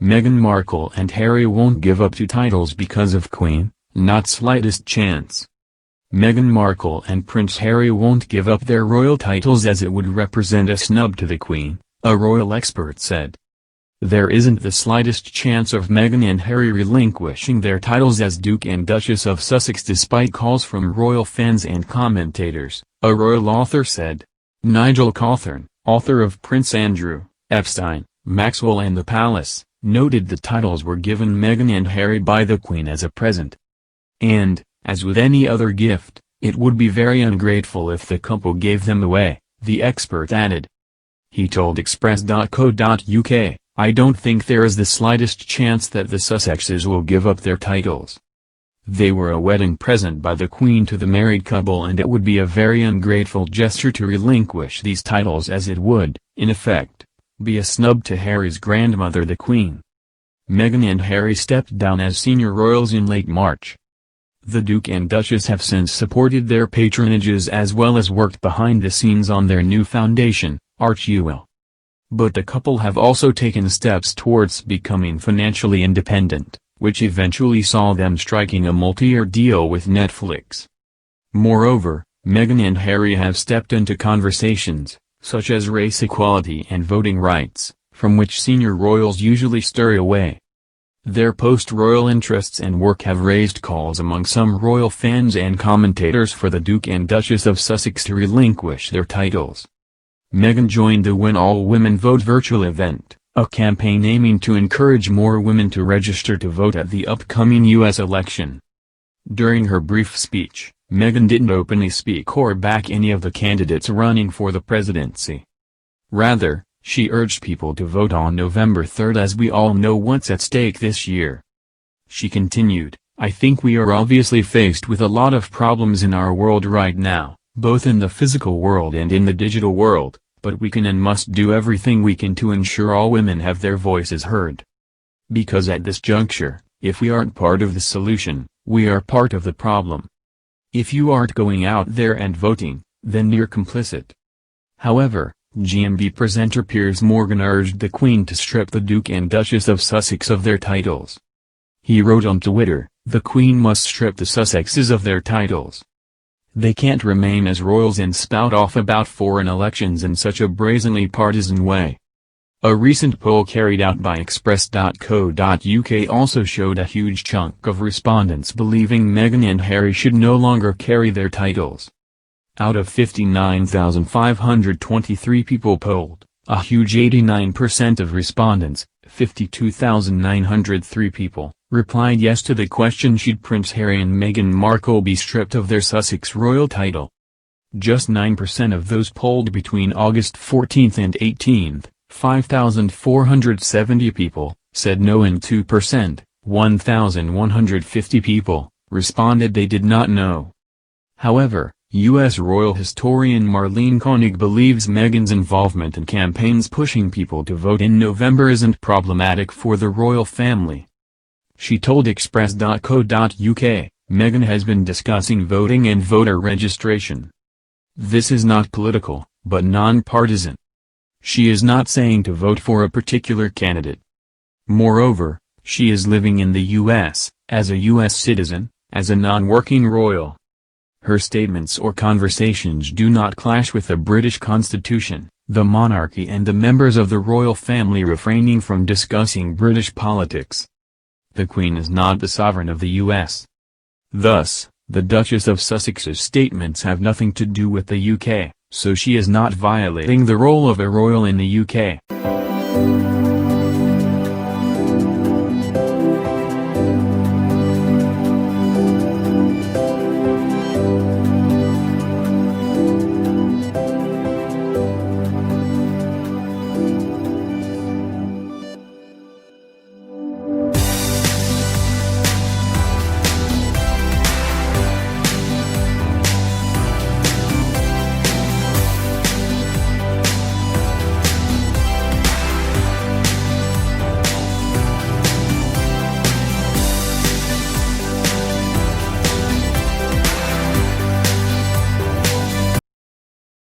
Meghan Markle and Harry won't give up 2 titles because of Queen, not slightest chance. Meghan Markle and Prince Harry won't give up their royal titles as it would represent a snub to the Queen, a royal expert said. There isn't the slightest chance of Meghan and Harry relinquishing their titles as Duke and Duchess of Sussex despite calls from royal fans and commentators, a royal author said. Nigel Cawthorne, author of Prince Andrew, Epstein, Maxwell and the Palace, noted the titles were given Meghan and Harry by the Queen as a present. And, as with any other gift, it would be very ungrateful if the couple gave them away, the expert added. He told Express.co.uk, I don't think there is the slightest chance that the Sussexes will give up their titles. They were a wedding present by the Queen to the married couple and it would be a very ungrateful gesture to relinquish these titles as it would, in effect, be a snub to Harry's grandmother the Queen. Meghan and Harry stepped down as senior royals in late March. The Duke and Duchess have since supported their patronages as well as worked behind the scenes on their new foundation, Archie. But the couple have also taken steps towards becoming financially independent, which eventually saw them striking a multi-year deal with Netflix. Moreover, Meghan and Harry have stepped into conversations, such as race equality and voting rights, from which senior royals usually stray away. Their post-royal interests and work have raised calls among some royal fans and commentators for the Duke and Duchess of Sussex to relinquish their titles. Meghan joined the When All Women Vote virtual event, a campaign aiming to encourage more women to register to vote at the upcoming U.S. election. During her brief speech, Meghan didn't openly speak or back any of the candidates running for the presidency. Rather, she urged people to vote on November 3 as we all know what's at stake this year. She continued, I think we are obviously faced with a lot of problems in our world right now, both in the physical world and in the digital world, but we can and must do everything we can to ensure all women have their voices heard. Because at this juncture, if we aren't part of the solution, we are part of the problem. If you aren't going out there and voting, then you're complicit. However, GMB presenter Piers Morgan urged the Queen to strip the Duke and Duchess of Sussex of their titles. He wrote on Twitter, the Queen must strip the Sussexes of their titles. They can't remain as royals and spout off about foreign elections in such a brazenly partisan way. A recent poll carried out by Express.co.uk also showed a huge chunk of respondents believing Meghan and Harry should no longer carry their titles. Out of 59,523 people polled, a huge 89% of respondents, 52,903 people, replied yes to the question should Prince Harry and Meghan Markle be stripped of their Sussex royal title. Just 9% of those polled between August 14 and 18, 5,470 people, said no and 2%, 1,150 people, responded they did not know. However, U.S. royal historian Marlene Koenig believes Meghan's involvement in campaigns pushing people to vote in November isn't problematic for the royal family. She told Express.co.uk, Meghan has been discussing voting and voter registration. This is not political, but non-partisan. She is not saying to vote for a particular candidate. Moreover, she is living in the U.S., as a U.S. citizen, as a non-working royal. Her statements or conversations do not clash with the British Constitution, the monarchy and the members of the royal family refraining from discussing British politics. The Queen is not the sovereign of the U.S. Thus, the Duchess of Sussex's statements have nothing to do with the UK, so she is not violating the role of a royal in the UK.